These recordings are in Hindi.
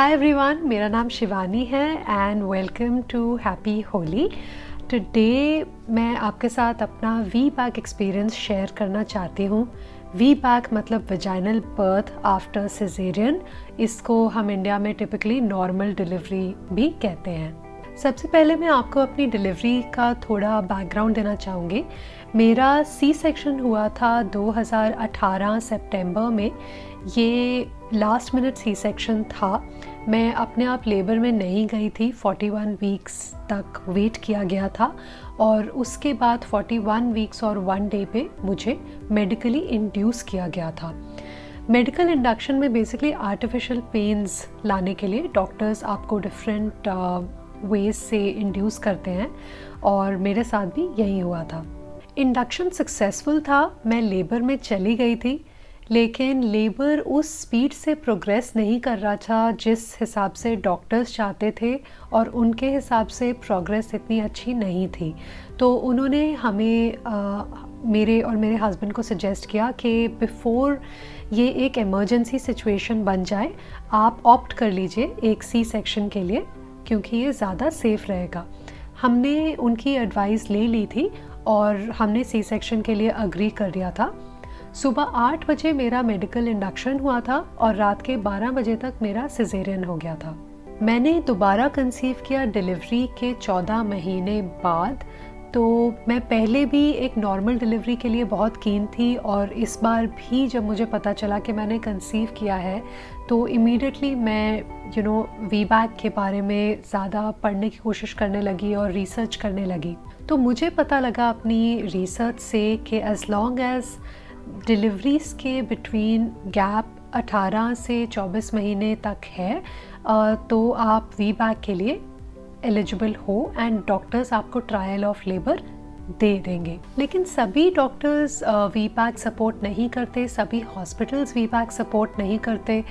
हाय एवरीवन, मेरा नाम शिवानी है and welcome to happy Holi. Today मैं आपके साथ अपना वी बैक एक्सपीरियंस शेयर करना चाहती हूँ। वी बैक मतलब वेजाइनल बर्थ आफ्टर सिजेरियन। इसको हम इंडिया में टिपिकली नॉर्मल डिलीवरी भी कहते हैं। सबसे पहले मैं आपको अपनी डिलीवरी का थोड़ा बैकग्राउंड देना चाहूँगी। मेरा सी सेक्शन हुआ था 2018 सितंबर में। ये लास्ट मिनट सी सेक्शन था। मैं अपने आप लेबर में नहीं गई थी। 41 वीक्स तक वेट किया गया था और उसके बाद 41 वीक्स और 1 डे पे मुझे मेडिकली इंड्यूस किया गया था। मेडिकल इंडक्शन में बेसिकली आर्टिफिशियल पेन्स लाने के लिए डॉक्टर्स आपको डिफरेंट वेज से इंड्यूस करते हैं और मेरे साथ भी यही हुआ था। इंडक्शन सक्सेसफुल था। मैं लेबर में चली गई थी, लेकिन लेबर उस स्पीड से प्रोग्रेस नहीं कर रहा था जिस हिसाब से डॉक्टर्स चाहते थे और उनके हिसाब से प्रोग्रेस इतनी अच्छी नहीं थी। तो उन्होंने हमें मेरे और मेरे हस्बैंड को सजेस्ट किया कि बिफ़ोर ये एक इमरजेंसी सिचुएशन बन जाए, आप ऑप्ट कर लीजिए एक सी सेक्शन के लिए, क्योंकि ये ज़्यादा सेफ़ रहेगा। हमने उनकी एडवाइस ले ली थी और हमने सी सेक्शन के लिए अग्री कर दिया था। सुबह 8 बजे मेरा मेडिकल इंडक्शन हुआ था और रात के 12 बजे तक मेरा सिजेरियन हो गया था। मैंने दोबारा कंसीव किया डिलीवरी के 14 महीने बाद। तो मैं पहले भी एक नॉर्मल डिलीवरी के लिए बहुत कीन थी और इस बार भी जब मुझे पता चला कि मैंने कंसीव किया है तो इमीडिएटली मैं वी बैक के बारे में ज़्यादा पढ़ने की कोशिश करने लगी और रिसर्च करने लगी। तो मुझे पता लगा अपनी रिसर्च से कि एज़ लॉन्ग एज़ डिलीवरीज़ के बिटवीन गैप 18 से 24 महीने तक है तो आप वी बैक के लिए एलिजिबल हो एंड डॉक्टर्स आपको ट्रायल ऑफ लेबर दे देंगे। लेकिन सभी डॉक्टर्स वी बैक सपोर्ट नहीं करते, सभी हॉस्पिटल्स वी बैक सपोर्ट नहीं करते।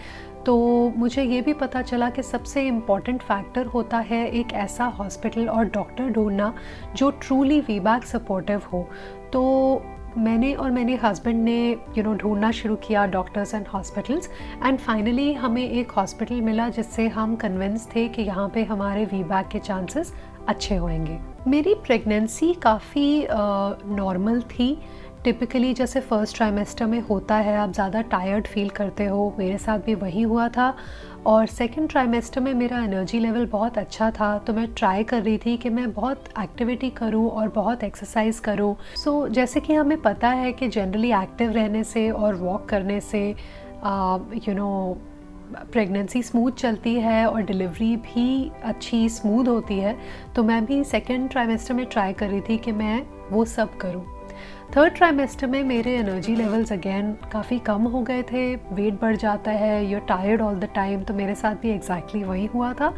तो मुझे ये भी पता चला कि सबसे इम्पॉर्टेंट फैक्टर होता है एक ऐसा हॉस्पिटल और डॉक्टर ढूंढना जो ट्रूली वी बैक सपोर्टिव हो। तो मैंने और मेरे हस्बैंड ने ढूंढना शुरू किया doctors and hospitals and finally हमें एक हॉस्पिटल मिला जिससे हम कन्विंस थे कि यहाँ पे हमारे वी बैक के चांसेस अच्छे होंगे। मेरी प्रेगनेंसी काफ़ी नॉर्मल थी। टिपिकली जैसे फर्स्ट ट्राइमेस्टर में होता है, आप ज़्यादा टायर्ड फील करते हो, मेरे साथ भी वही हुआ था। और सेकंड ट्राइमेस्टर में मेरा एनर्जी लेवल बहुत अच्छा था, तो मैं ट्राई कर रही थी कि मैं बहुत एक्टिविटी करूं और बहुत एक्सरसाइज करूं। सो जैसे कि हमें पता है कि जनरली एक्टिव रहने से और वॉक करने से प्रेगनेंसी स्मूथ चलती है और डिलीवरी भी अच्छी स्मूथ होती है। तो मैं भी सेकेंड ट्राइमेस्टर में ट्राई कर रही थी कि मैं वो सब करूं। थर्ड ट्राइमेस्टर में मेरे एनर्जी लेवल्स अगेन काफ़ी कम हो गए थे, वेट बढ़ जाता है, you tired all the time. तो मेरे साथ भी एग्जैक्टली वही हुआ था।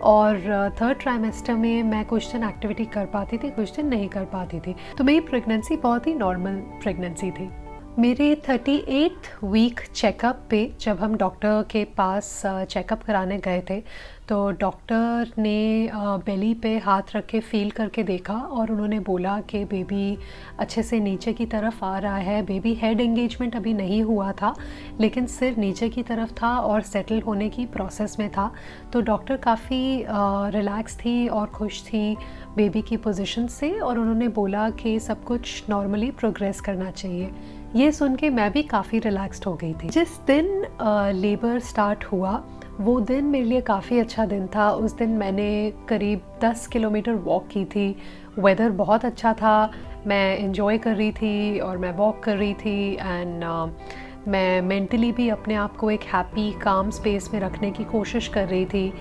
और थर्ड ट्राइमेस्टर में मैं कुछ दिन एक्टिविटी कर पाती थी, कुछ दिन नहीं कर पाती थी। तो मेरी प्रेगनेंसी बहुत ही नॉर्मल प्रेगनेंसी थी। मेरे 38th वीक चेकअप पे जब हम डॉक्टर के पास चेकअप कराने गए थे तो डॉक्टर ने बेली पे हाथ रख के फील करके देखा और उन्होंने बोला कि बेबी अच्छे से नीचे की तरफ आ रहा है। बेबी हेड एंगेजमेंट अभी नहीं हुआ था, लेकिन सिर नीचे की तरफ था और सेटल होने की प्रोसेस में था। तो डॉक्टर काफ़ी रिलैक्स थी और खुश थी बेबी की पोजीशन से और उन्होंने बोला कि सब कुछ नॉर्मली प्रोग्रेस करना चाहिए। ये सुन के मैं भी काफ़ी रिलैक्स्ड हो गई थी। जिस दिन लेबर स्टार्ट हुआ वो दिन मेरे लिए काफ़ी अच्छा दिन था। उस दिन मैंने करीब 10 किलोमीटर वॉक की थी। वेदर बहुत अच्छा था, मैं एंजॉय कर रही थी और मैं वॉक कर रही थी एंड मैं मेंटली भी अपने आप को एक हैप्पी काम स्पेस में रखने की कोशिश कर रही थी।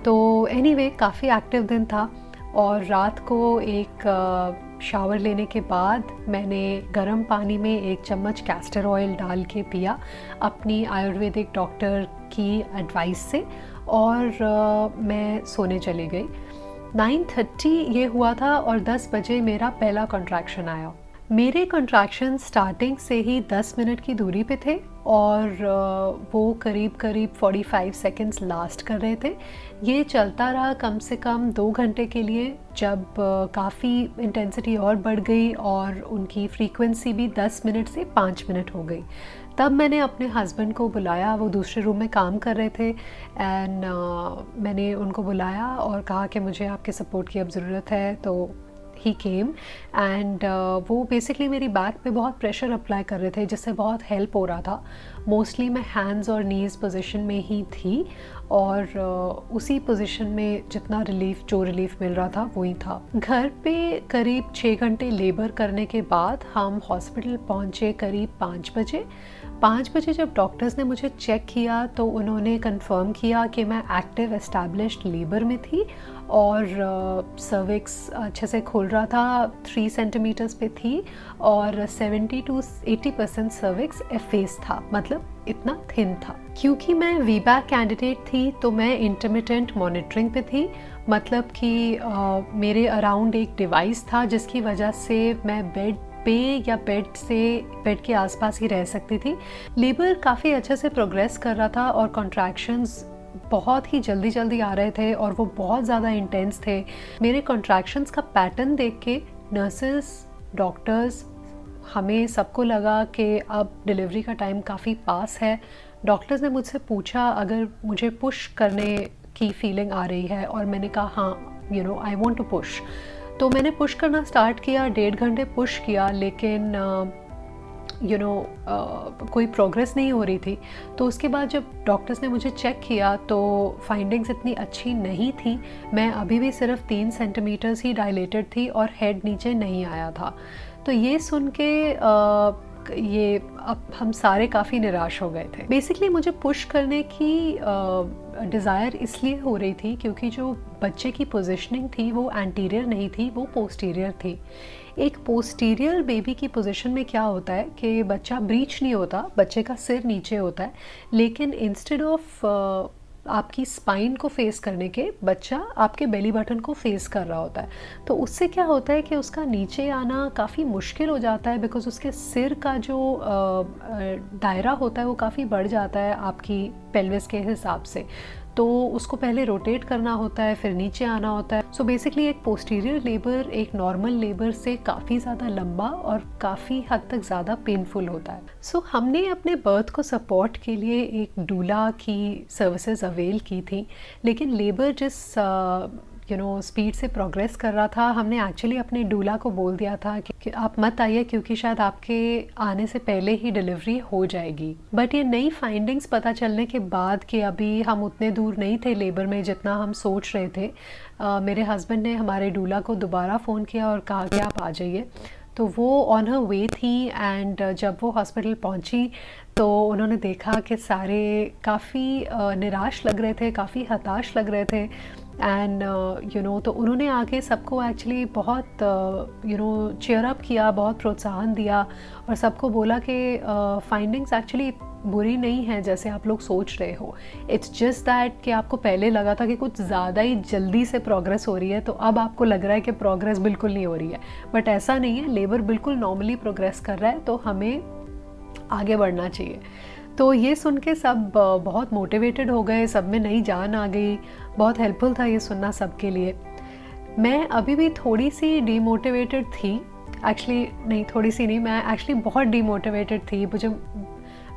तो एनीवे काफ़ी एक्टिव दिन था। और रात को एक शावर लेने के बाद मैंने गर्म पानी में 1 चम्मच कैस्टर ऑयल डाल के पिया अपनी आयुर्वेदिक डॉक्टर की एडवाइस से और मैं सोने चली गई। 9:30 ये हुआ था और 10 बजे मेरा पहला कॉन्ट्रैक्शन आया। मेरे कॉन्ट्रैक्शन स्टार्टिंग से ही 10 मिनट की दूरी पे थे और वो करीब करीब 45 सेकंड्स लास्ट कर रहे थे। ये चलता रहा कम से कम 2 घंटे के लिए, जब काफ़ी इंटेंसिटी और बढ़ गई और उनकी फ्रीक्वेंसी भी 10 मिनट से 5 मिनट हो गई। तब मैंने अपने हस्बैंड को बुलाया, वो दूसरे रूम में काम कर रहे थे, एंड मैंने उनको बुलाया और कहा कि मुझे आपके सपोर्ट की अब ज़रूरत है। तो ही केम एंड वो बेसिकली मेरी बैक पे बहुत प्रेशर अप्लाई कर रहे थे, जिससे बहुत हेल्प हो रहा था। मोस्टली मैं हैंड्स और नीज़ पोजीशन में ही थी और उसी पोजीशन में जितना जो रिलीफ मिल रहा था वही था। घर पे करीब 6 घंटे लेबर करने के बाद हम हॉस्पिटल पहुँचे करीब 5 बजे। 5 बजे जब डॉक्टर्स ने मुझे चेक किया तो उन्होंने कंफर्म किया कि मैं एक्टिव एस्टैब्लिश्ड लेबर में थी और सर्विक्स अच्छे से खुल रहा था, 3 सेंटीमीटर्स पे थी और 70 to 80% सर्विक्स एफेस था, मतलब इतना थिन था। क्योंकि मैं वीबैक कैंडिडेट थी तो मैं इंटरमिटेंट मॉनिटरिंग पे थी, मतलब कि मेरे अराउंड एक डिवाइस था जिसकी वजह से मैं बेड पे या बेड के आसपास ही रह सकती थी। लेबर काफ़ी अच्छे से प्रोग्रेस कर रहा था और कॉन्ट्रैक्शंस बहुत ही जल्दी जल्दी आ रहे थे और वो बहुत ज़्यादा इंटेंस थे। मेरे कॉन्ट्रैक्शंस का पैटर्न देख के नर्सेस, डॉक्टर्स, हमें सबको लगा कि अब डिलीवरी का टाइम काफ़ी पास है। डॉक्टर्स ने मुझसे पूछा अगर मुझे पुश करने की फीलिंग आ रही है और मैंने कहा हाँ, आई वांट टू पुश। तो मैंने पुश करना स्टार्ट किया, 1.5 घंटे पुश किया, लेकिन कोई प्रोग्रेस नहीं हो रही थी। तो उसके बाद जब डॉक्टर्स ने मुझे चेक किया तो फाइंडिंग्स इतनी अच्छी नहीं थी। मैं अभी भी सिर्फ 3 सेंटीमीटर्स ही डायलेटेड थी और हेड नीचे नहीं आया था। तो ये सुन के ये अब हम सारे काफ़ी निराश हो गए थे। बेसिकली मुझे पुश करने की डिज़ायर इसलिए हो रही थी क्योंकि जो बच्चे की पोजीशनिंग थी वो एंटीरियर नहीं थी, वो पोस्टीरियर थी। एक पोस्टीरियर बेबी की पोजीशन में क्या होता है कि बच्चा ब्रीच नहीं होता, बच्चे का सिर नीचे होता है, लेकिन इंस्टेड ऑफ आपकी स्पाइन को फेस करने के बच्चा आपके बेली बटन को फेस कर रहा होता है। तो उससे क्या होता है कि उसका नीचे आना काफ़ी मुश्किल हो जाता है, बिकॉज़ उसके सिर का जो दायरा होता है वो काफ़ी बढ़ जाता है आपकी पेल्विस के हिसाब से। तो उसको पहले रोटेट करना होता है, फिर नीचे आना होता है। सो बेसिकली एक पोस्टीरियर लेबर एक नॉर्मल लेबर से काफ़ी ज़्यादा लंबा और काफ़ी हद तक ज़्यादा पेनफुल होता है। सो हमने अपने बर्थ को सपोर्ट के लिए एक डूला की सर्विसेज अवेल की थी, लेकिन लेबर जिस स्पीड से प्रोग्रेस कर रहा था, हमने एक्चुअली अपने डूला को बोल दिया था कि आप मत आइए क्योंकि शायद आपके आने से पहले ही डिलीवरी हो जाएगी। बट ये नई फाइंडिंग्स पता चलने के बाद कि अभी हम उतने दूर नहीं थे लेबर में जितना हम सोच रहे थे, मेरे हस्बैंड ने हमारे डूला को दोबारा फ़ोन किया और कहा कि आप आ जाइए। तो वो ऑन हर वे थी एंड जब वो हॉस्पिटल पहुंची तो उन्होंने देखा कि सारे काफ़ी निराश लग रहे थे, काफ़ी हताश लग रहे थे एंड तो उन्होंने आके सबको एक्चुअली बहुत चीयर अप किया, बहुत प्रोत्साहन दिया और सबको बोला कि फाइंडिंग्स एक्चुअली बुरी नहीं है जैसे आप लोग सोच रहे हो। इट्स जस्ट दैट कि आपको पहले लगा था कि कुछ ज़्यादा ही जल्दी से प्रोग्रेस हो रही है, तो अब आपको लग रहा है कि प्रोग्रेस बिल्कुल नहीं हो रही है, बट ऐसा नहीं है। लेबर बिल्कुल नॉर्मली प्रोग्रेस कर रहा है, तो हमें आगे बढ़ना चाहिए। तो ये सुन के सब बहुत मोटिवेटेड हो गए, सब में नई जान आ गई। बहुत हेल्पफुल था ये सुनना सबके लिए। मैं अभी भी थोड़ी सी डीमोटिवेटेड थी, एक्चुअली नहीं, थोड़ी सी नहीं, मैं एक्चुअली बहुत डीमोटिवेटेड थी।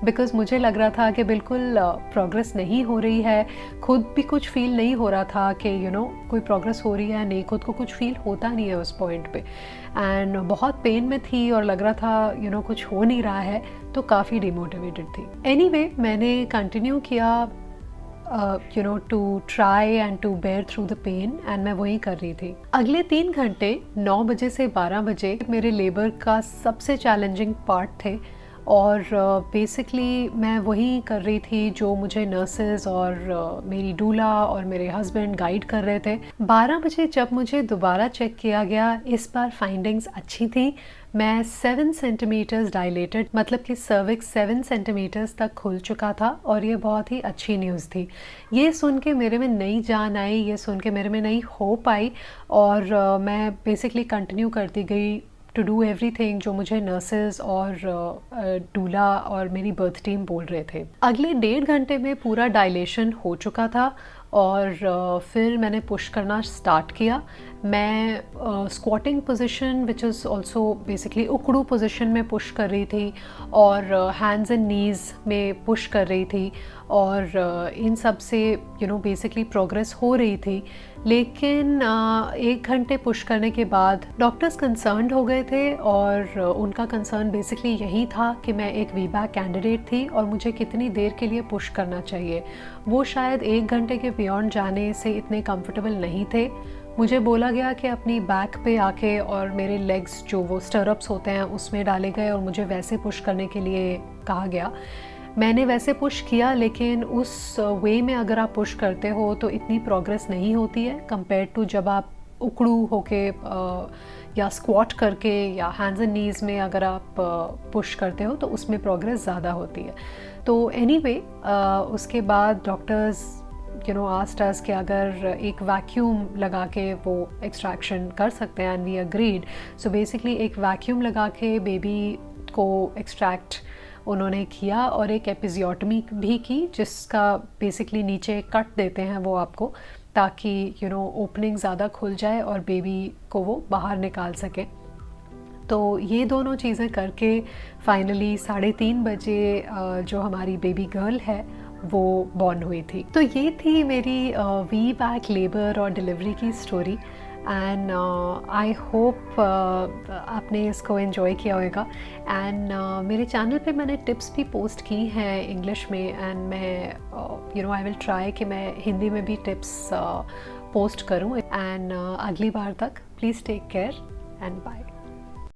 बिकॉज़ मुझे लग रहा था कि बिल्कुल प्रोग्रेस नहीं हो रही है। खुद भी कुछ फील नहीं हो रहा था कि कोई प्रोग्रेस हो रही है नहीं, खुद को कुछ फील होता नहीं है उस पॉइंट पे। एंड बहुत पेन में थी और लग रहा था कुछ हो नहीं रहा है, तो काफ़ी डिमोटिवेटेड थी। एनीवे मैंने कंटिन्यू किया to try and to bear through the pain, and मैं वही कर रही थी। अगले 3 घंटे 9 बजे से 12 बजे मेरे लेबर का सबसे चैलेंजिंग पार्ट थे और बेसिकली मैं वही कर रही थी जो मुझे नर्सेज और मेरी डूला और मेरे हस्बैंड गाइड कर रहे थे। 12 बजे जब मुझे दोबारा चेक किया गया, इस बार फाइंडिंग्स अच्छी थी। मैं 7 सेंटीमीटर्स डायलेटेड, मतलब कि सर्विक्स 7 सेंटीमीटर्स तक खुल चुका था और ये बहुत ही अच्छी न्यूज़ थी। ये सुन के मेरे में नई जान आई, ये सुन के मेरे में नई होप आई और मैं बेसिकली कंटिन्यू करती गई टू डू एवरीथिंग जो मुझे नर्सेज और डूला और मेरी बर्थ टीम बोल रहे थे। अगले 1.5 घंटे में पूरा डायलेशन हो चुका था और फिर मैंने पुश करना स्टार्ट किया। मैं squatting position which is also basically उकड़ू पोजीशन में पुश कर रही थी और हैंड्स एंड नीज़ में पुश कर रही थी और इन सब से बेसिकली प्रोग्रेस हो रही थी। लेकिन 1 घंटे पुश करने के बाद डॉक्टर्स कंसर्न्ड हो गए थे और उनका कंसर्न बेसिकली यही था कि मैं एक वीबैक कैंडिडेट थी और मुझे कितनी देर के लिए पुश करना चाहिए। वो शायद 1 घंटे के बियॉन्ड जाने से इतने कंफर्टेबल नहीं थे। मुझे बोला गया कि अपनी बैक पे आके और मेरे लेग्स जो वो स्टरअप्स होते हैं उसमें डाले गए और मुझे वैसे पुश करने के लिए कहा गया। मैंने वैसे पुश किया, लेकिन उस वे में अगर आप पुश करते हो तो इतनी प्रोग्रेस नहीं होती है कंपेयर टू जब आप उकड़ू होके या स्क्वाट करके या हैंड्स एंड नीज़ में अगर आप पुश करते हो तो उसमें प्रोग्रेस ज़्यादा होती है। तो एनीवे उसके बाद डॉक्टर्स आस्क्ड अस कि अगर एक वैक्यूम लगा के वो एक्सट्रैक्शन कर सकते हैं, and we agreed. So basically एक वैक्यूम लगा के बेबी को एक्सट्रैक्ट उन्होंने किया और एक एपिजियोटमी भी की, जिसका बेसिकली नीचे कट देते हैं वो आपको, ताकि ओपनिंग ज़्यादा खुल जाए और बेबी को वो बाहर निकाल सके। तो ये दोनों चीज़ें करके फाइनली 3:30 बजे जो हमारी बेबी गर्ल है वो बॉर्न हुई थी। तो ये थी मेरी वी बैक लेबर और डिलीवरी की स्टोरी, एंड आई होप आपने इसको एंजॉय किया होगा। एंड मेरे चैनल पे मैंने टिप्स भी पोस्ट की हैं इंग्लिश में, एंड मैं आई विल ट्राई कि मैं हिंदी में भी टिप्स पोस्ट करूं। एंड अगली बार तक please take care and bye.